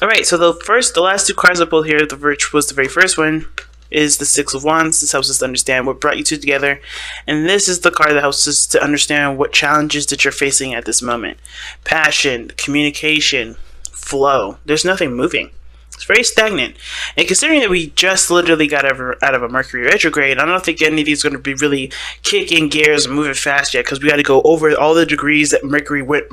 All right, so the last two cards I pulled here, which was the very first one, is the Six of Wands. This helps us to understand what brought you two together. And this is the card that helps us to understand what challenges that you're facing at this moment. Passion, communication, flow. There's nothing moving. It's very stagnant. And considering that we just literally got out of a Mercury retrograde, I don't think any of these are going to be really kicking gears and moving fast yet, because we got to go over all the degrees that Mercury went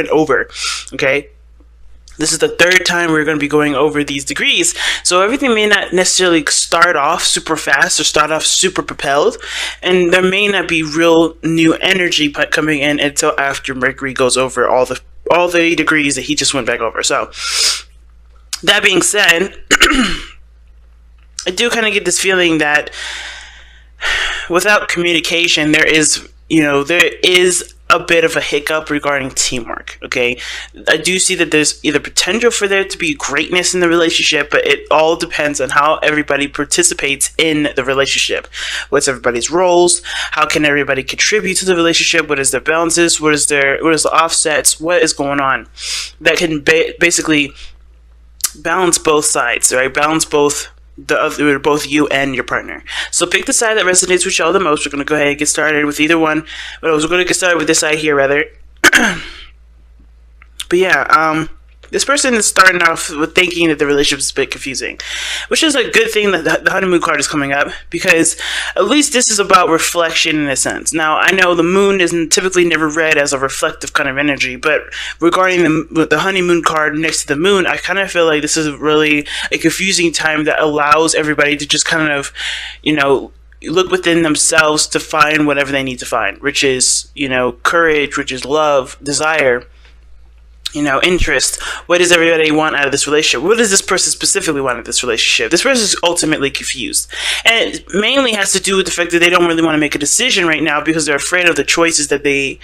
over. Okay? This is the third time we're going to be going over these degrees, so everything may not necessarily start off super fast or start off super propelled, and there may not be real new energy coming in until after Mercury goes over all the degrees that he just went back over. So, that being said, I do kind of get this feeling that without communication, there is a bit of a hiccup regarding teamwork. Okay, I do see that there's either potential for there to be greatness in the relationship, but it all depends on how everybody participates in the relationship. What's everybody's roles? How can everybody contribute to the relationship? What is their balances? What is the offsets? What is going on that can basically balance both sides, right? Balance both you and your partner. So pick the side that resonates with y'all the most. We're going to go ahead and get started with either one. But we're going to get started with this side here, rather. But yeah, this person is starting off with thinking that the relationship is a bit confusing, which is a good thing that the honeymoon card is coming up, because at least this is about reflection in a sense. Now, I know the moon isn't typically never read as a reflective kind of energy, but regarding the honeymoon card next to the moon, I kind of feel like this is really a confusing time that allows everybody to just kind of, look within themselves to find whatever they need to find, which is, courage, which is love, desire, interest. What does everybody want out of this relationship? What does this person specifically want out of this relationship? This person is ultimately confused. And it mainly has to do with the fact that they don't really want to make a decision right now because they're afraid of the choices that they're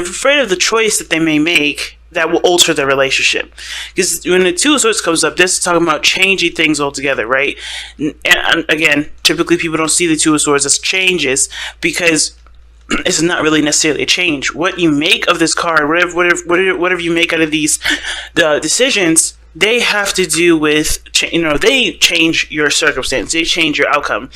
afraid of the choice that they may make that will alter their relationship. Because when the Two of Swords comes up, this is talking about changing things altogether, right? And again, typically people don't see the Two of Swords as changes because it's not really necessarily a change. What you make of this card, whatever you make out of the decisions, they have to do with, they change your circumstance, they change your outcome.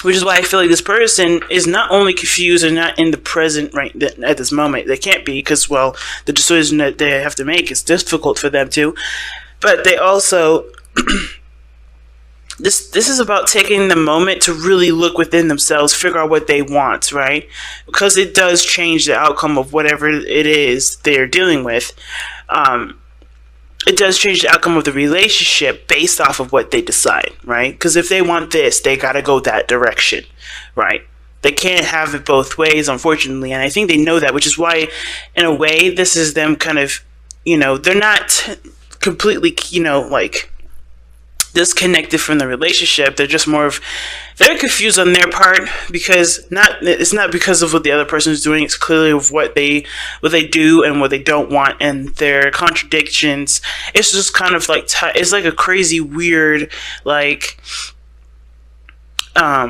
Which is why I feel like this person is not only confused and not in the present right at this moment. They can't be because, well, the decision that they have to make is difficult for them to. But they also... This is about taking the moment to really look within themselves, figure out what they want, right? Because it does change the outcome of whatever it is they're dealing with. It does change the outcome of the relationship based off of what they decide, right? Because if they want this, they gotta go that direction, right? They can't have it both ways, unfortunately, and I think they know that, which is why, in a way, this is them kind of, they're not completely, disconnected from the relationship. They're just they're confused on their part because it's not because of what the other person is doing. It's clearly of what they do and what they don't want and their contradictions. It's just kind of like it's like a crazy weird it's like, I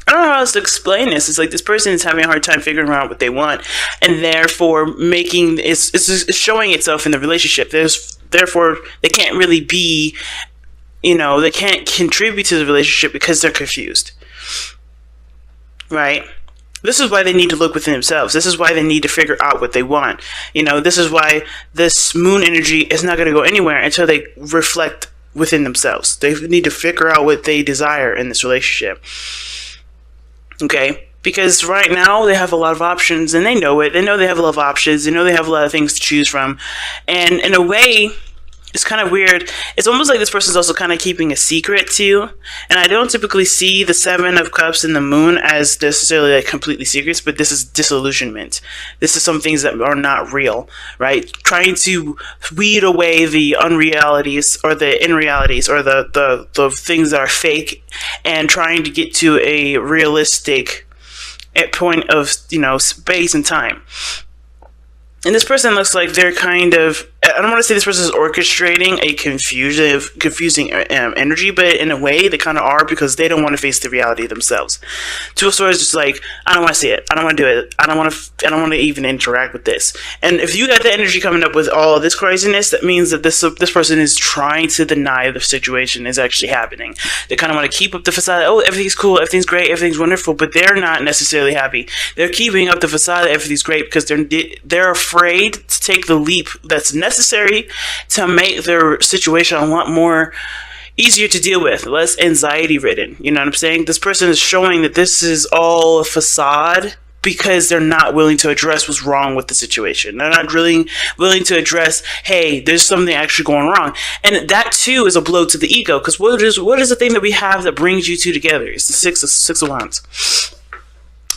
don't know how else to explain this. It's like this person is having a hard time figuring out what they want, and therefore it's showing itself in the relationship. Therefore, they can't really be, they can't contribute to the relationship because they're confused, right? This is why they need to look within themselves. This is why they need to figure out what they want. This is why this moon energy is not going to go anywhere until they reflect within themselves. They need to figure out what they desire in this relationship. Okay? Because right now they have a lot of options and they know it. They know they have a lot of options. They know they have a lot of things to choose from. And in a way, it's kind of weird. It's almost like this person's also kind of keeping a secret too. And I don't typically see the Seven of Cups and the Moon as necessarily completely secrets, but this is disillusionment. This is some things that are not real, right? Trying to weed away the unrealities or the inrealities or the things that are fake and trying to get to a realistic point of, space and time. And this person looks like they're kind of I don't want to say this person is orchestrating a confusing energy, but in a way they kind of are, because they don't want to face the reality themselves. Two of Swords is just like, I don't want to see it. I don't want to do it. I don't want to even interact with this. And if you got the energy coming up with all of this craziness, that means that this person is trying to deny the situation is actually happening. They kind of want to keep up the facade. Oh, everything's cool, everything's great, everything's wonderful, but they're not necessarily happy. They're keeping up the facade that everything's great because they're afraid to take the leap that's necessary to make their situation a lot more easier to deal with, less anxiety ridden. You know what I'm saying? This person is showing that this is all a facade because they're not willing to address what's wrong with the situation. They're not really willing to address, hey, there's something actually going wrong. And that too is a blow to the ego, because what is the thing that we have that brings you two together? It's the Six of Wands.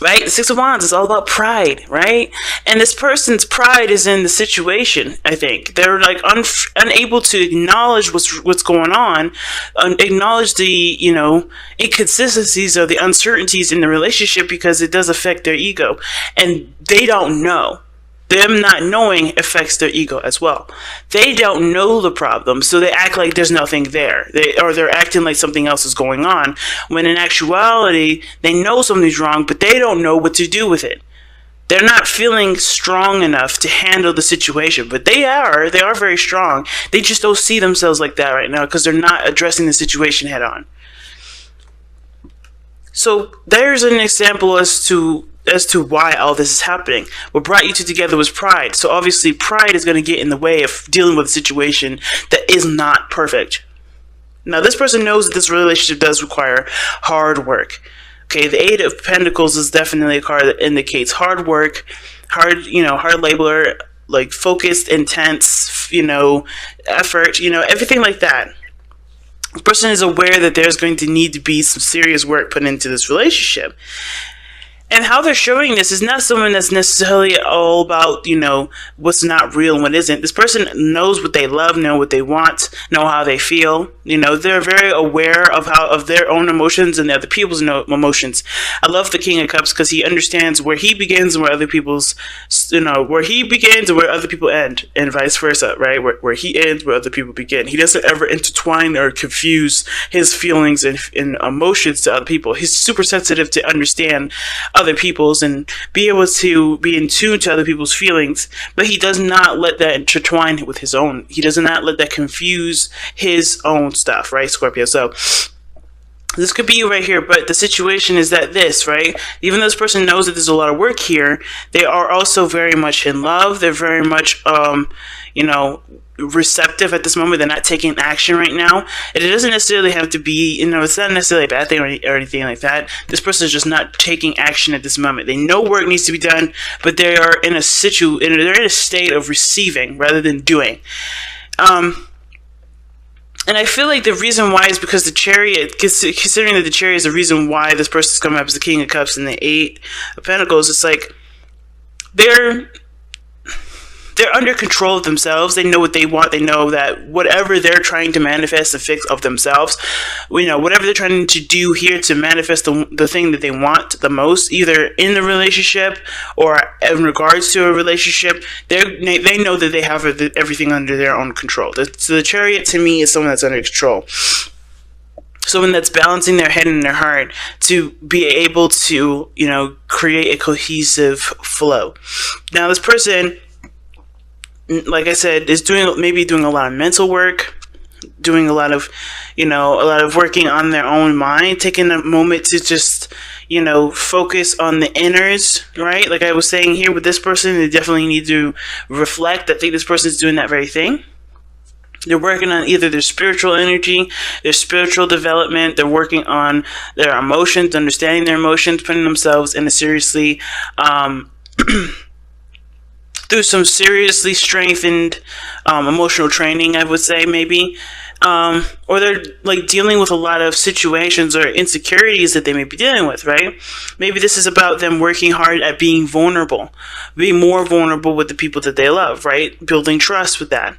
Right? The Six of Wands is all about pride, right? And this person's pride is in the situation, I think. They're like unable to acknowledge what's going on, acknowledge the, inconsistencies or the uncertainties in the relationship, because it does affect their ego. And they don't know. Them not knowing affects their ego as well. They don't know the problem, so they act like there's nothing there. They're acting like something else is going on, when in actuality, they know something's wrong, but they don't know what to do with it. They're not feeling strong enough to handle the situation, but they are very strong. They just don't see themselves like that right now, because they're not addressing the situation head on. So there's an example as to why all this is happening. What brought you two together was pride. So obviously pride is going to get in the way of dealing with a situation that is not perfect. Now this person knows that this relationship does require hard work. Okay, the Eight of Pentacles is definitely a card that indicates hard work, hard labor, like focused, intense, effort, everything like that. The person is aware that there's going to need to be some serious work put into this relationship. And how they're showing this is not someone that's necessarily all about, what's not real and what isn't. This person knows what they love, know what they want, know how they feel. They're very aware of their own emotions and the other people's emotions. I love the King of Cups because he understands where he begins and where other people's, where he begins and where other people end, and vice versa, right? Where he ends, where other people begin. He doesn't ever intertwine or confuse his feelings and emotions to other people. He's super sensitive to understand other people's and be able to be in tune to other people's feelings, but he does not let that intertwine with his own. He does not let that confuse his own stuff, right, Scorpio? So this could be you right here, but the situation is that right? Even though this person knows that there's a lot of work here, they are also very much in love. They're very much, receptive at this moment. They're not taking action right now. And it doesn't necessarily have to be, it's not necessarily a bad thing or anything like that. This person is just not taking action at this moment. They know work needs to be done, but they are in a state of receiving rather than doing. And I feel like the reason why is because the Chariot, considering that the Chariot is the reason why this person's coming up as the King of Cups and the Eight of Pentacles, it's like they're under control of themselves. They know what they want. They know that whatever they're trying to manifest and fix of themselves, whatever they're trying to do here to manifest the thing that they want the most, either in the relationship or in regards to a relationship, they know that they have everything under their own control. So the Chariot to me is someone that's under control. Someone that's balancing their head and their heart to be able to, create a cohesive flow. Now this person, like I said, is doing a lot of mental work, doing a lot of working on their own mind, taking a moment to just, focus on the inners, right? Like I was saying here with this person, they definitely need to reflect. I think this person is doing that very thing. They're working on either their spiritual energy, their spiritual development. They're working on their emotions, understanding their emotions, putting themselves in a seriously, through some seriously strengthened emotional training, I would say, maybe. Or they're like dealing with a lot of situations or insecurities that they may be dealing with, right? Maybe this is about them working hard at being vulnerable, being more vulnerable with the people that they love, right? Building trust with that.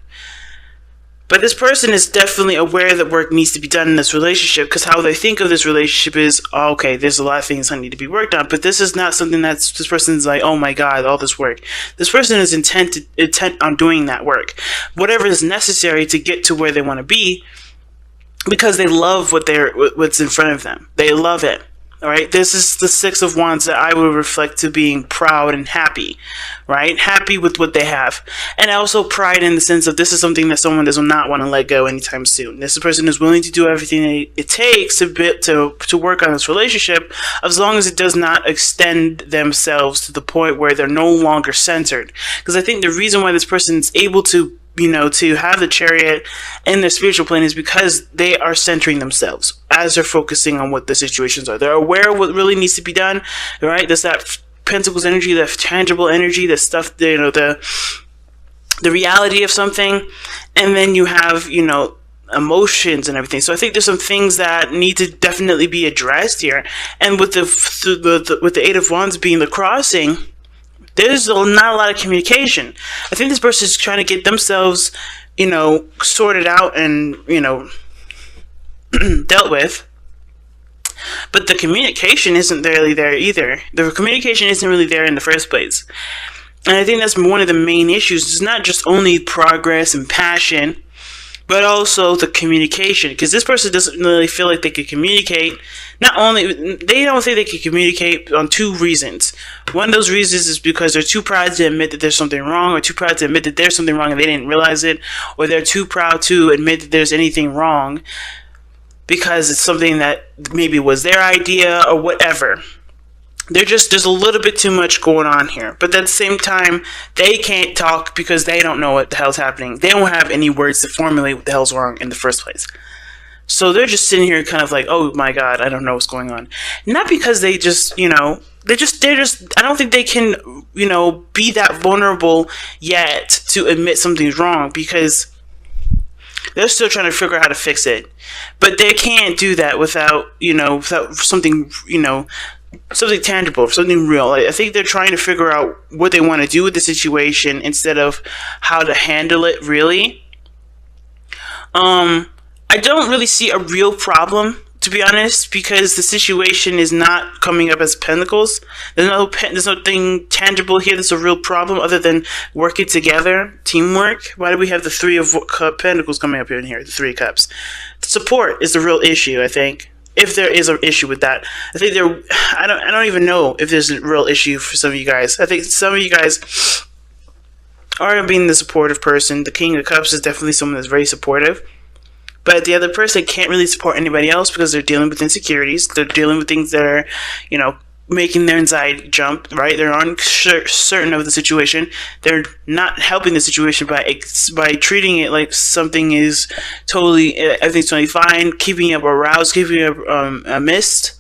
But this person is definitely aware that work needs to be done in this relationship, because how they think of this relationship is, oh, okay, there's a lot of things that need to be worked on. But this is not something that's, this person's like, oh my God, all this work. This person is intent on doing that work, whatever is necessary to get to where they want to be, because they love what's in front of them. They love it. All right, this is the Six of Wands that I would reflect to being proud and happy, right? Happy with what they have. And also pride in the sense of this is something that someone does not want to let go anytime soon. This person is willing to do everything it takes to work on this relationship, as long as it does not extend themselves to the point where they're no longer centered. Because I think the reason why this person is able to to have the Chariot in their spiritual plane is because they are centering themselves as they're focusing on what the situations are. They're aware of what really needs to be done, right? There's that Pentacles energy, that tangible energy, the stuff, the reality of something. And then you have, emotions and everything. So I think there's some things that need to definitely be addressed here. And with the Eight of Wands being the crossing, there's not a lot of communication. I think this person is trying to get themselves, sorted out and, dealt with. But the communication isn't really there either. The communication isn't really there in the first place. And I think that's one of the main issues. It's not just only progress and passion, but also the communication. Because this person doesn't really feel like they could communicate. They don't think they can communicate on two reasons. One of those reasons is because they're too proud to admit that there's something wrong, or too proud to admit that there's something wrong and they didn't realize it, or they're too proud to admit that there's anything wrong because it's something that maybe was their idea or whatever. There's a little bit too much going on here. But at the same time, they can't talk because they don't know what the hell's happening. They don't have any words to formulate what the hell's wrong in the first place. So they're just sitting here kind of like, oh my God, I don't know what's going on. Not because they just, I don't think they can, be that vulnerable yet to admit something's wrong, because they're still trying to figure out how to fix it. But they can't do that without something, something tangible, something real. I think they're trying to figure out what they want to do with the situation instead of how to handle it, really. I don't really see a real problem, to be honest, because the situation is not coming up as Pentacles. There's nothing tangible here that's a real problem other than working together, teamwork. Why do we have the Three of Pentacles coming up in here, the Three of Cups? Support is the real issue, I think. If there is an issue with that, I think I don't even know if there's a real issue for some of you guys. I think some of you guys are being the supportive person. The King of Cups is definitely someone that's very supportive. But the other person can't really support anybody else because they're dealing with insecurities. They're dealing with things that are, making their anxiety jump, right? They're uncertain of the situation. They're not helping the situation by treating it like something is everything's totally fine, keeping up aroused, keeping up a mist,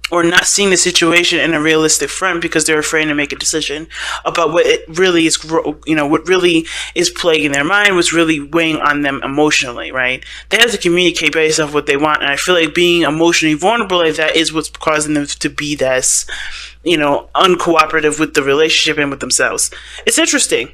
or not seeing the situation in a realistic front because they're afraid to make a decision about what it really is, what really is plaguing their mind, what's really weighing on them emotionally, right? They have to communicate based off what they want, and I feel like being emotionally vulnerable like that is what's causing them to be this, uncooperative with the relationship and with themselves. It's interesting.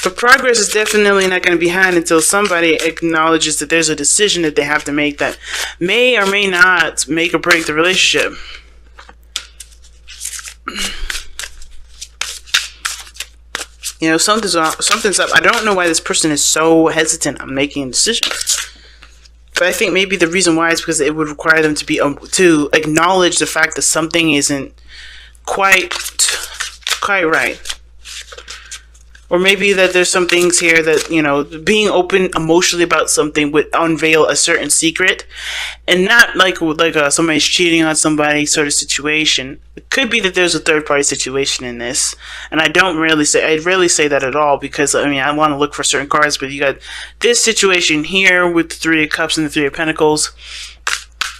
But progress is definitely not going to be had until somebody acknowledges that there's a decision that they have to make that may or may not make or break the relationship. Something's up. I don't know why this person is so hesitant on making a decision. But I think maybe the reason why is because it would require them to acknowledge the fact that something isn't quite right. Or maybe that there's some things here that, being open emotionally about something would unveil a certain secret. And not like somebody's cheating on somebody sort of situation. It could be that there's a third-party situation in this. And I rarely say that at all because, I want to look for certain cards. But you got this situation here with the Three of Cups and the Three of Pentacles.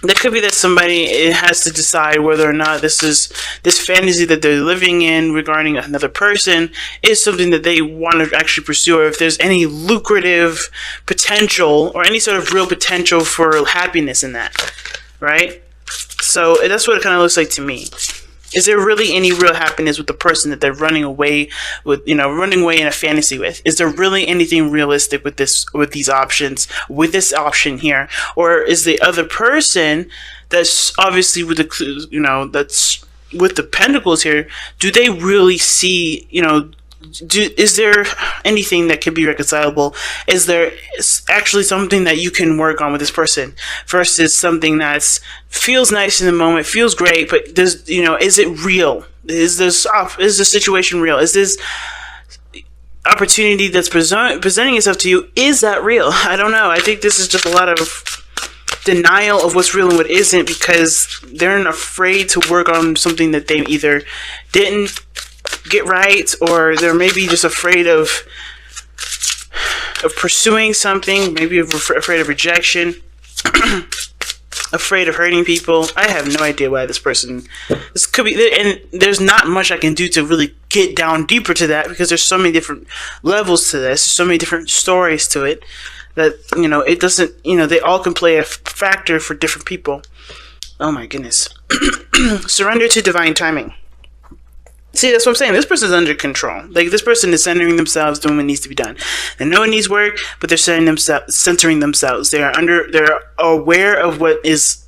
That could be that somebody has to decide whether or not this fantasy that they're living in regarding another person is something that they want to actually pursue, or if there's any lucrative potential or any sort of real potential for happiness in that, right? So that's what it kind of looks like to me. Is there really any real happiness with the person that they're running away with, running away in a fantasy with? Is there really anything realistic with these options, with this option here? Or is the other person that's obviously with the, that's with the pentacles here, do they really see, is there anything that can be reconcilable? Is there actually something that you can work on with this person versus something that feels nice in the moment, feels great, but does, is it real? Is the situation real? Is this opportunity that's presenting itself to you, is that real? I don't know. I think this is just a lot of denial of what's real and what isn't, because they're afraid to work on something that they either didn't get right, or they're maybe just afraid of pursuing something, maybe afraid of rejection, afraid of hurting people. I have no idea why this could be, and there's not much I can do to really get down deeper to that, because there's so many different levels to this, so many different stories to it, that, it doesn't, they all can play a factor for different people. Oh my goodness. Surrender to divine timing. See, that's what I'm saying. This person's under control. Like, this person is centering themselves, doing what needs to be done. They know it needs work, but they're centering themselves. They're aware of what is,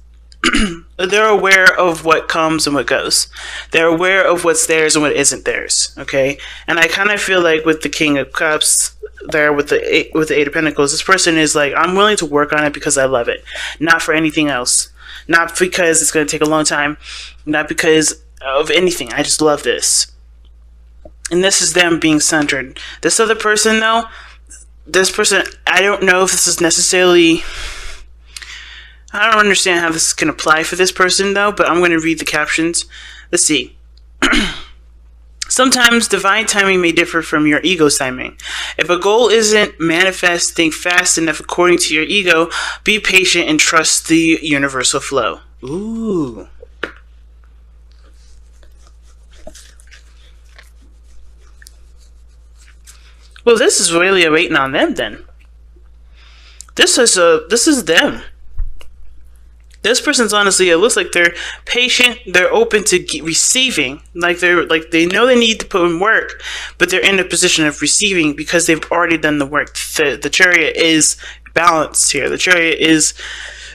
they're aware of what comes and what goes. They're aware of what's theirs and what isn't theirs. Okay? And I kind of feel like with the King of Cups there, with the Eight of Pentacles, this person is like, I'm willing to work on it because I love it. Not for anything else. Not because it's going to take a long time. Not because of anything. I just love this. And this is them being centered. This other person, though, I don't know if this is necessarily, I don't understand how this can apply for this person, though, but I'm going to read the captions. Let's see. Sometimes divine timing may differ from your ego's timing. If a goal isn't manifesting fast enough according to your ego, be patient and trust the universal flow. Ooh. Well, this is really waiting on them then. This is them. This person's honestly, it looks like they're patient, they're open to receiving. They know they need to put in work, but they're in a position of receiving because they've already done the work. The Chariot is balanced here. The Chariot is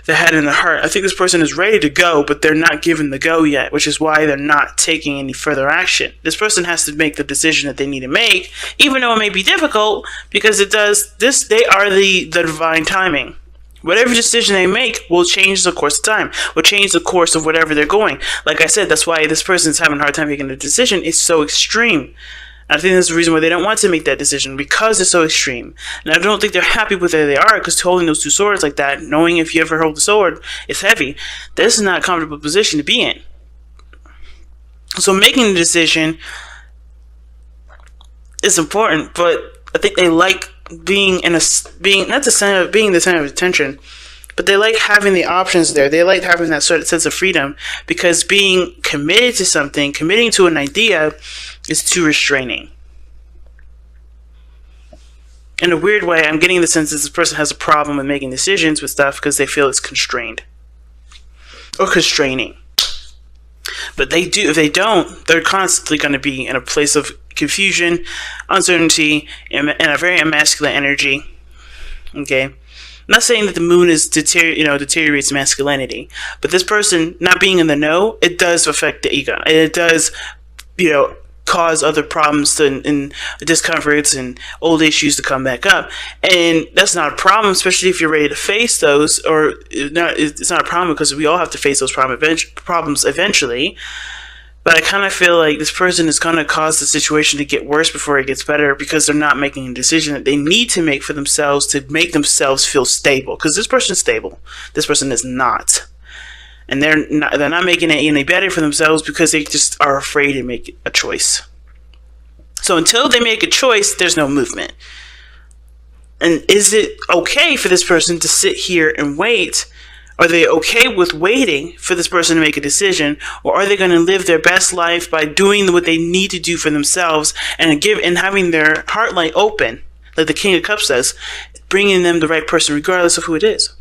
the head and the heart. I think this person is ready to go, but they're not given the go yet, which is why they're not taking any further action. This person has to make the decision that they need to make, even though it may be difficult, because they are the divine timing. Whatever decision they make will change the course of time, will change the course of whatever they're going. Like I said, that's why this person's having a hard time making a decision. It's so extreme. I think that's the reason why they don't want to make that decision, because it's so extreme. And I don't think they're happy with where they are, because holding those two swords like that, knowing if you ever hold the sword, it's heavy. This is not a comfortable position to be in. So making the decision is important, but I think they like being the center of attention, but they like having the options there. They like having that sort of sense of freedom, because being committed to something, committing to an idea, is too restraining. In a weird way, I'm getting the sense that this person has a problem with making decisions with stuff because they feel it's constrained or constraining. But they do. If they don't, they're constantly going to be in a place of confusion, uncertainty, and a very masculine energy. Okay, I'm not saying that the moon is deteriorates masculinity, but this person not being in the know, it does affect the ego. It does, cause other problems and discomforts and old issues to come back up, and that's not a problem, especially if you're ready to face those. Or it's not a problem, because we all have to face those problems eventually. But I kind of feel like this person is going to cause the situation to get worse before it gets better, because they're not making a decision that they need to make for themselves to make themselves feel stable. Because this person's stable, this person is not. And they're not making it any better for themselves, because they just are afraid to make a choice. So until they make a choice, there's no movement. And is it okay for this person to sit here and wait? Are they okay with waiting for this person to make a decision? Or are they going to live their best life by doing what they need to do for themselves, and having their heart light open, like the King of Cups says, bringing them the right person regardless of who it is?